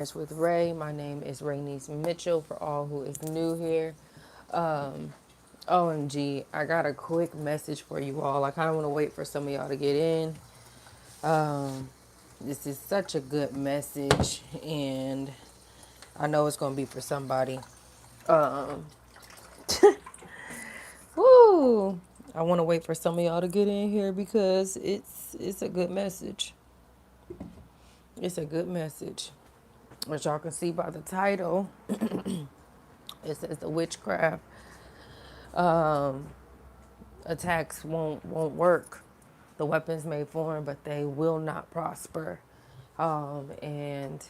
with Ray. My name is Rayniecemitchell for all who is new here. OMG, I got a quick message for you all. I kind of want to wait for some of y'all to get in. This is such a good message, and I know it's going to be for somebody. Um, Woo! I want to wait for some of y'all to get in here because it's a good message. It's a good message. As y'all can see by the title, it says the witchcraft attacks won't work. The weapons may form, but they will not prosper. And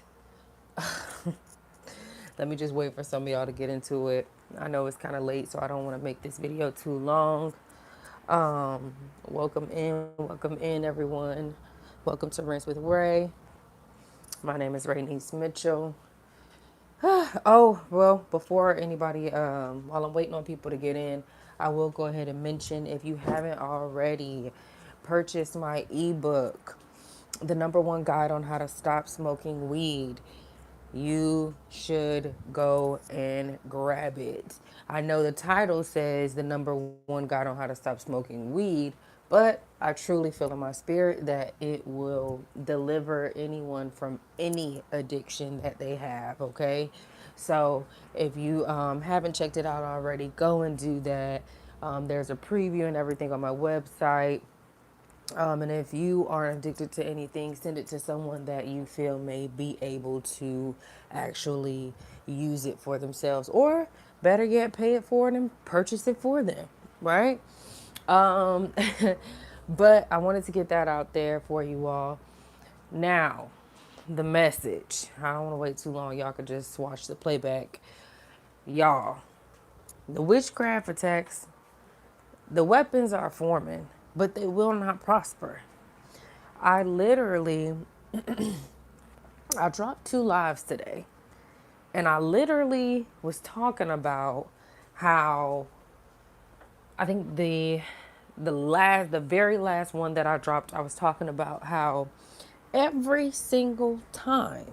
let me just wait for some of y'all to get into it. I know it's kind of late, so I don't want to make this video too long. Welcome in, everyone. Welcome to Rinse with Ray. My name is Rayniecemitchell. Oh, well, before anybody, while I'm waiting on people to get in, I will go ahead and mention if you haven't already purchased my ebook, The #1 Guide on How to Stop Smoking Weed, you should go and grab it. I know the title says the #1 guide on how to stop smoking weed, but I truly feel in my spirit that it will deliver anyone from any addiction that they have, okay? So if you haven't checked it out already, go and do that. There's a preview and everything on my website. And if you are addicted to anything, send it to someone that you feel may be able to actually use it for themselves, or better yet, pay it for them, purchase it for them, right? Um, but I wanted to get that out there for you all. Now, the message. I don't want to wait too long. Y'all could just watch the playback. Y'all, the witchcraft attacks, the weapons are forming, but they will not prosper. I literally, I dropped 2 lives today, and I literally was talking about how I think the very last one that I dropped, I was talking about how every single time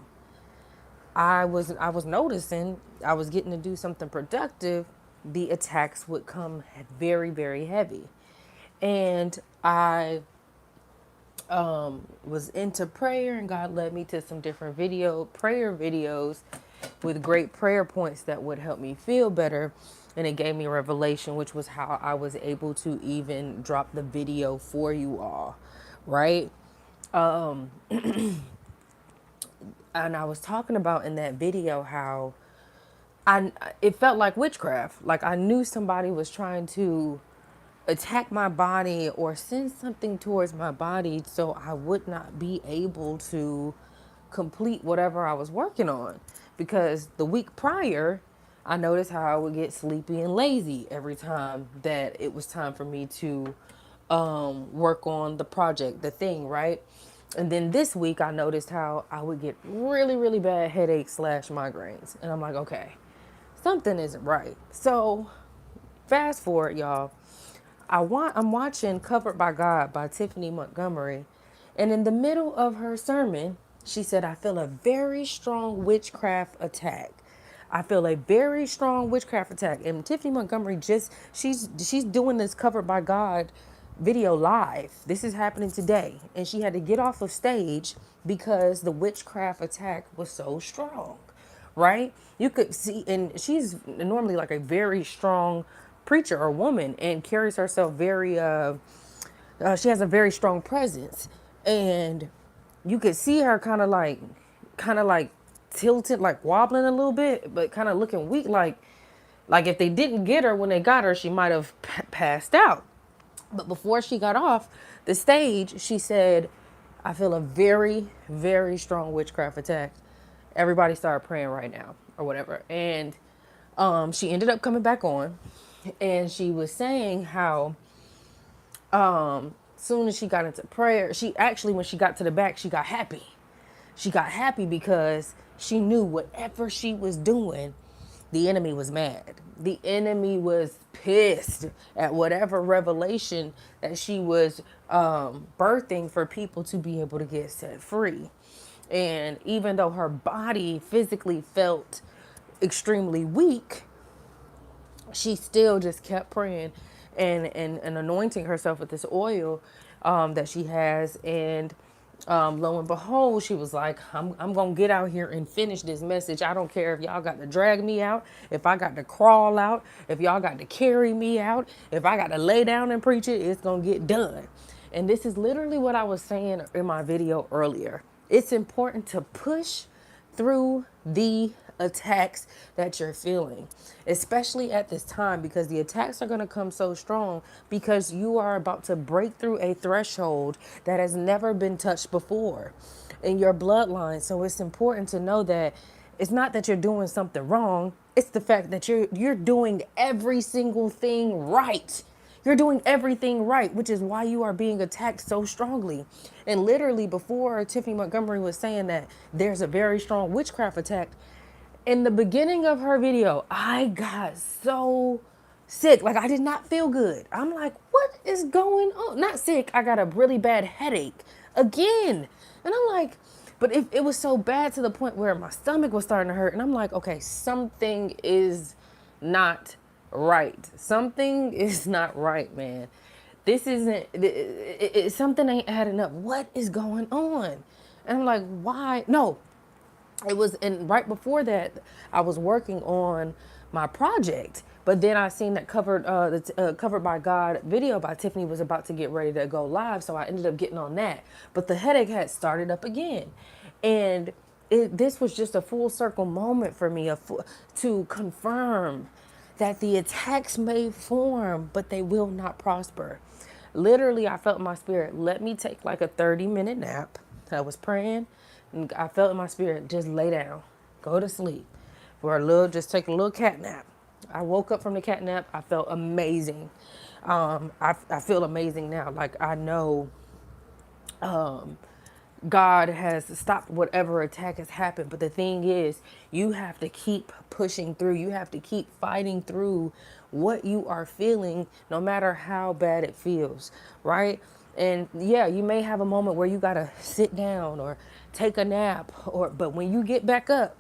I was noticing I was getting to do something productive, the attacks would come very, very heavy. And I was into prayer, and God led me to some different prayer videos with great prayer points that would help me feel better. And it gave me a revelation, which was how I was able to even drop the video for you all, right? And I was talking about in that video how it felt like witchcraft. Like I knew somebody was trying to attack my body or send something towards my body so I would not be able to complete whatever I was working on. Because the week prior, I noticed how I would get sleepy and lazy every time that it was time for me to work on the project, the thing, right? And then this week, I noticed how I would get really, really bad headaches slash migraines. And I'm like, okay, something isn't right. So fast forward, y'all. I'm watching Covered by God by Tiffany Montgomery. And in the middle of her sermon, she said, I feel a very strong witchcraft attack. I feel a very strong witchcraft attack. And Tiffany Montgomery she's doing this Covered by God video live. This is happening today. And she had to get off of stage because the witchcraft attack was so strong, right? You could see, and she's normally like a very strong preacher or woman and carries herself she has a very strong presence. And you could see her kind of like tilted, like wobbling a little bit, but kind of looking weak, like if they didn't get her when they got her, she might have passed out. But before she got off the stage, she said, I feel a very, very strong witchcraft attack. Everybody started praying right now or whatever. And she ended up coming back on, and she was saying how soon as she got into prayer, when she got to the back, she got happy. She got happy because she knew whatever she was doing, the enemy was mad. The enemy was pissed at whatever revelation that she was birthing for people to be able to get set free. And even though her body physically felt extremely weak, she still just kept praying and anointing herself with this oil that she has. And lo and behold, she was like, I'm going to get out here and finish this message. I don't care if y'all got to drag me out, if I got to crawl out, if y'all got to carry me out, if I got to lay down and preach it, it's going to get done. And this is literally what I was saying in my video earlier. It's important to push through the attacks that you're feeling, especially at this time, because the attacks are going to come so strong because you are about to break through a threshold that has never been touched before in your bloodline. So it's important to know that it's not that you're doing something wrong. It's the fact that you're doing every single thing right. You're doing everything right, which is why you are being attacked so strongly. And literally, before Tiffany Montgomery was saying that there's a very strong witchcraft attack, in the beginning of her video, I got so sick. Like, I did not feel good. I'm like, what is going on? Not sick. I got a really bad headache again. And I'm like, but it was so bad to the point where my stomach was starting to hurt. And I'm like, okay, something is not right. Something is not right, man. This isn't, something ain't adding up. What is going on? And I'm like, why? No, it was, and right before that, I was working on my project. But then I seen that covered by God video by Tiffany was about to get ready to go live, so I ended up getting on that. But the headache had started up again, and this was just a full circle moment for me, to confirm that the attacks may form, but they will not prosper. Literally, I felt in my spirit, let me take like a 30-minute nap. I was praying, and I felt in my spirit, just lay down, go to sleep for a little, just take a little cat nap. I woke up from the cat nap. I felt amazing. I feel amazing now. Like, I know God has stopped whatever attack has happened. But the thing is, you have to keep pushing through. You have to keep fighting through what you are feeling, no matter how bad it feels, right? And yeah, you may have a moment where you got to sit down or take a nap, but when you get back up,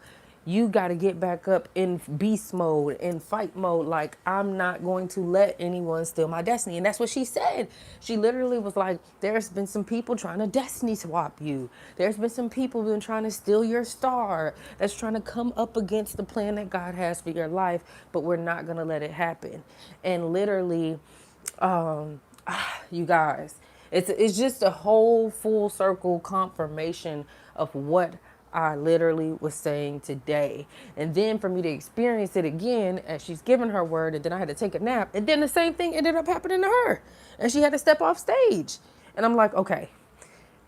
you got to get back up in beast mode, in fight mode. Like, I'm not going to let anyone steal my destiny. And that's what she said. She literally was like, there's been some people trying to destiny swap you. There's been some people been trying to steal your star, that's trying to come up against the plan that God has for your life, but we're not going to let it happen. And literally, you guys, it's just a whole full circle confirmation of what I literally was saying today. And then for me to experience it again as she's giving her word, and then I had to take a nap, and then the same thing ended up happening to her, and she had to step off stage. And I'm like, okay,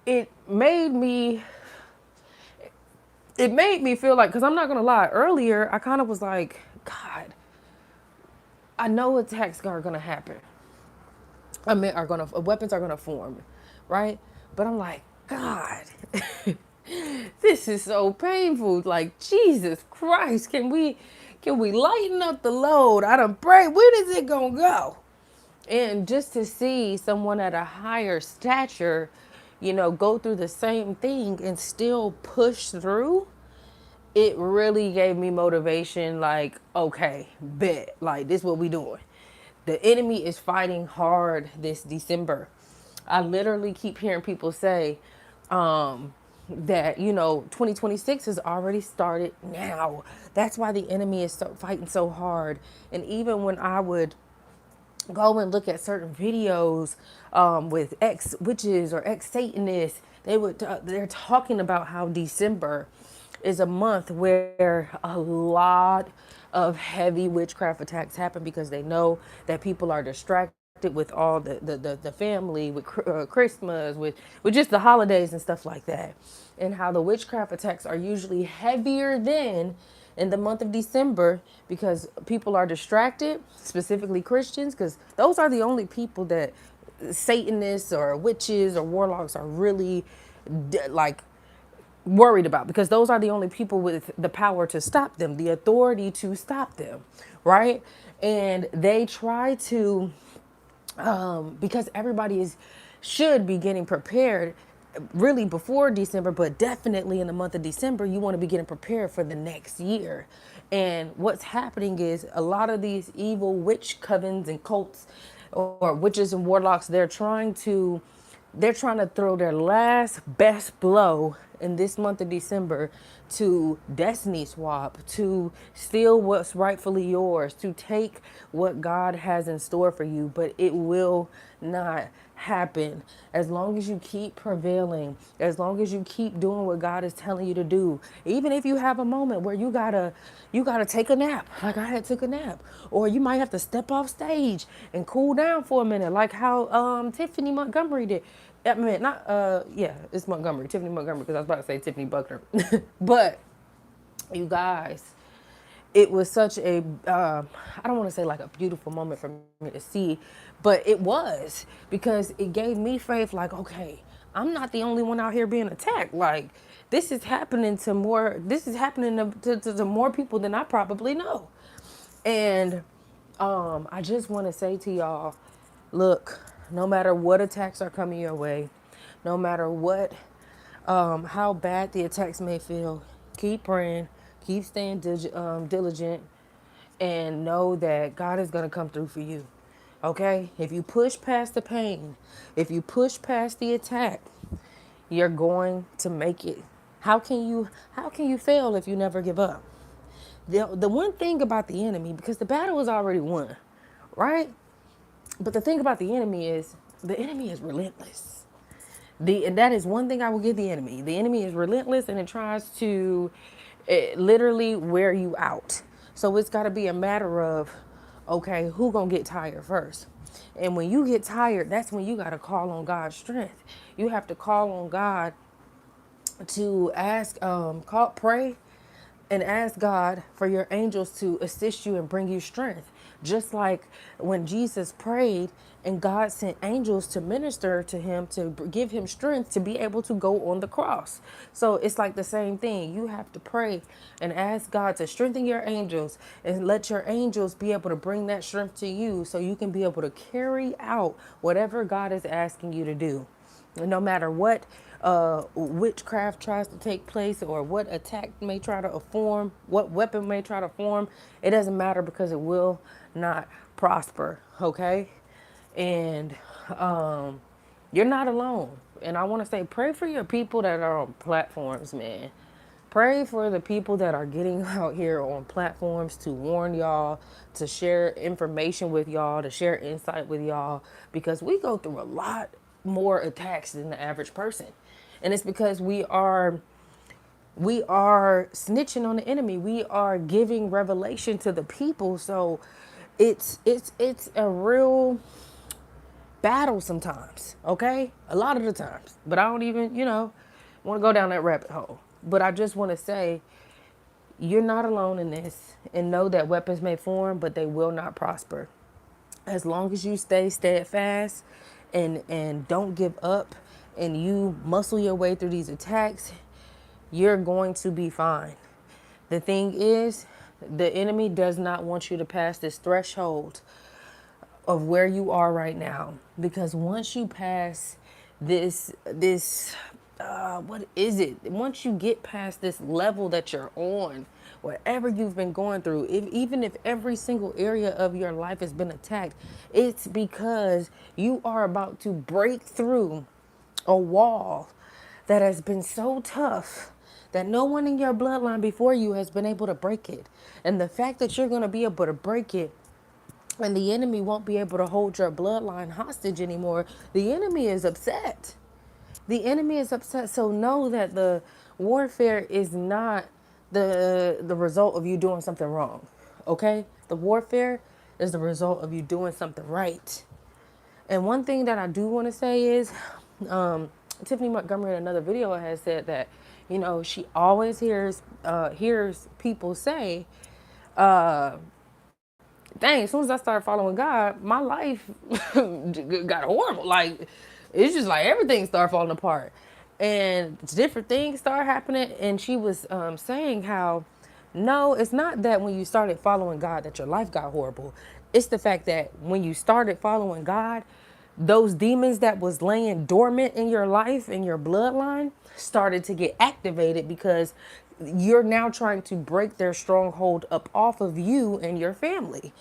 it made me feel like, because I'm not gonna lie, earlier I kind of was like, God, I know attacks are gonna happen. I mean, weapons are gonna form, right? But I'm like, God, this is so painful. Like, Jesus Christ, can we lighten up the load? I done pray. When is it gonna go? And just to see someone at a higher stature, go through the same thing and still push through, it really gave me motivation. Like, okay, bet. Like, this is what we doing. The enemy is fighting hard this December. I literally keep hearing people say that, 2026 has already started now. That's why the enemy is fighting so hard. And even when I would go and look at certain videos with ex-witches or ex-Satanists, they're talking about how December is a month where a lot of heavy witchcraft attacks happen, because they know that people are distracted with all the family, with Christmas, with just the holidays and stuff like that. And how the witchcraft attacks are usually heavier than in the month of December, because people are distracted, specifically Christians, because those are the only people that Satanists or witches or warlocks are really like worried about, because those are the only people with the power to stop them, the authority to stop them, right? And they try to, because everybody should be getting prepared, really before December, but definitely in the month of December, you want to be getting prepared for the next year. And what's happening is a lot of these evil witch covens and cults or witches and warlocks, they're trying to throw their last best blow in this month of December to destiny swap, to steal what's rightfully yours, to take what God has in store for you, but it will not happen as long as you keep prevailing, as long as you keep doing what God is telling you to do. Even if you have a moment where you gotta take a nap, like I had took a nap, or you might have to step off stage and cool down for a minute, like how Tiffany Montgomery did. I mean, not yeah, it's Montgomery, Tiffany Montgomery, because I was about to say Tiffany Buckner, but you guys, it was such a I don't want to say like a beautiful moment for me to see, but it was, because it gave me faith, like, okay, I'm not the only one out here being attacked. Like, this is happening to more people than I probably know. And I just want to say to y'all, look, no matter what attacks are coming your way, no matter what, how bad the attacks may feel, keep praying, keep staying diligent, and know that God is going to come through for you. Okay? If you push past the pain, if you push past the attack, you're going to make it. How can you fail if you never give up? The one thing about the enemy, because the battle is already won, right? But the thing about the enemy is relentless. And that is one thing I will give the enemy. The enemy is relentless, and it tries to literally wear you out. So it's got to be a matter of, okay, who gonna get tired first? And when you get tired, that's when you got to call on God's strength. You have to call on God to pray and ask God for your angels to assist you and bring you strength. Just like when Jesus prayed and God sent angels to minister to him, to give him strength to be able to go on the cross. So it's like the same thing. You have to pray and ask God to strengthen your angels and let your angels be able to bring that strength to you so you can be able to carry out whatever God is asking you to do. No matter what witchcraft tries to take place, or what attack may try to form, what weapon may try to form, it doesn't matter, because it will not prosper. Okay? And you're not alone. And I want to say, pray for your people that are on platforms, man. Pray for the people that are getting out here on platforms to warn y'all, to share information with y'all, to share insight with y'all, because we go through a lot more attacks than the average person. And it's because we are snitching on the enemy. We are giving revelation to the people. So it's a real battle sometimes, okay? A lot of the times. But I don't even, want to go down that rabbit hole. But I just want to say, you're not alone in this, and know that weapons may form, but they will not prosper. As long as you stay steadfast and don't give up, and you muscle your way through these attacks, you're going to be fine. The thing is, the enemy does not want you to pass this threshold of where you are right now, because once you pass this what is it, once you get past this level that you're on, whatever you've been going through, even if every single area of your life has been attacked, it's because you are about to break through a wall that has been so tough that no one in your bloodline before you has been able to break it. And the fact that you're going to be able to break it, and the enemy won't be able to hold your bloodline hostage anymore, the enemy is upset. The enemy is upset. So know that the warfare is not the result of you doing something wrong. Okay? The warfare is the result of you doing something right. And one thing that I do want to say is, Tiffany Montgomery in another video has said that, she always hears people say, dang, as soon as I started following God, my life got horrible. Like, it's just like everything started falling apart. And different things started happening. And she was saying how, no, it's not that when you started following God that your life got horrible. It's the fact that when you started following God, those demons that was laying dormant in your life, in your bloodline, started to get activated because you're now trying to break their stronghold up off of you and your family.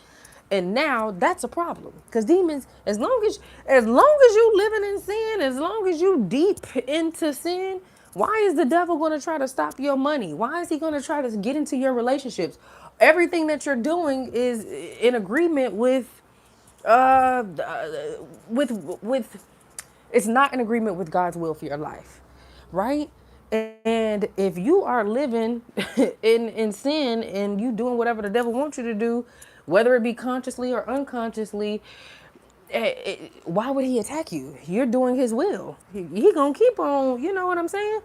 And now that's a problem because demons, as long as you living in sin, as long as you deep into sin, why is the devil going to try to stop your money? Why is he going to try to get into your relationships? Everything that you're doing is in agreement uh, with it's not in agreement with God's will for your life, right? And if you are living in sin and you doing whatever the devil wants you to do, whether it be consciously or unconsciously, why would he attack you? You're doing his will. He gonna keep on, you know what I'm saying?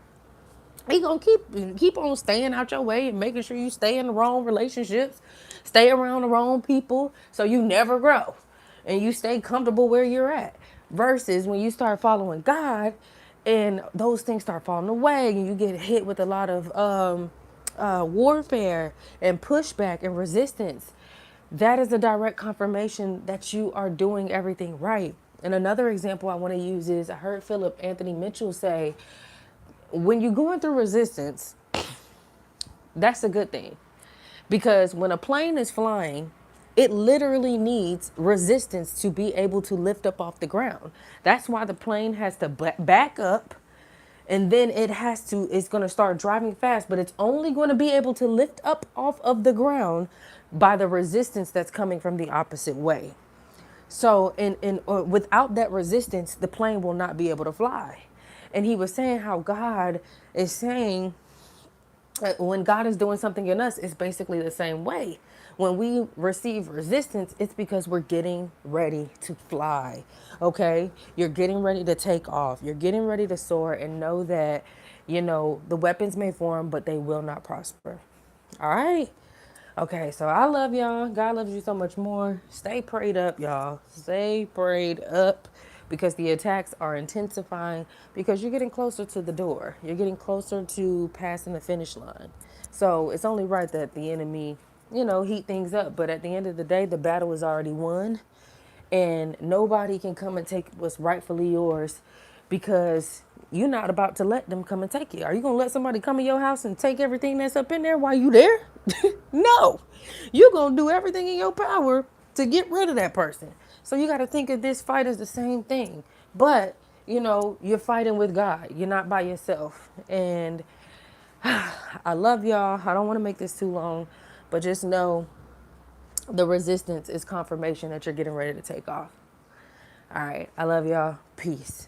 He gonna keep on staying out your way and making sure you stay in the wrong relationships, stay around the wrong people, so you never grow and you stay comfortable where you're at. Versus when you start following God, and those things start falling away, and you get hit with a lot of warfare and pushback and resistance. That is a direct confirmation that you are doing everything right. And another example I want to use is I heard Philip Anthony Mitchell say, when you're going through resistance, that's a good thing. Because when a plane is flying, it literally needs resistance to be able to lift up off the ground. That's why the plane has to back up, and then it's going to start driving fast, but it's only going to be able to lift up off of the ground by the resistance that's coming from the opposite way. So, without that resistance, the plane will not be able to fly. And he was saying how God is saying, when God is doing something in us, it's basically the same way. When we receive resistance, it's because we're getting ready to fly. Okay? You're getting ready to take off. You're getting ready to soar, and know that, the weapons may form, but they will not prosper. All right? Okay, so I love y'all. God loves you so much more. Stay prayed up, y'all. Stay prayed up because the attacks are intensifying because you're getting closer to the door. You're getting closer to passing the finish line. So it's only right that the enemy, heat things up. But at the end of the day, the battle is already won. And nobody can come and take what's rightfully yours because you're not about to let them come and take it. Are you going to let somebody come in your house and take everything that's up in there while you there? No. You're going to do everything in your power to get rid of that person. So you got to think of this fight as the same thing. But, you're fighting with God. You're not by yourself. And I love y'all. I don't want to make this too long, but just know the resistance is confirmation that you're getting ready to take off. All right. I love y'all. Peace.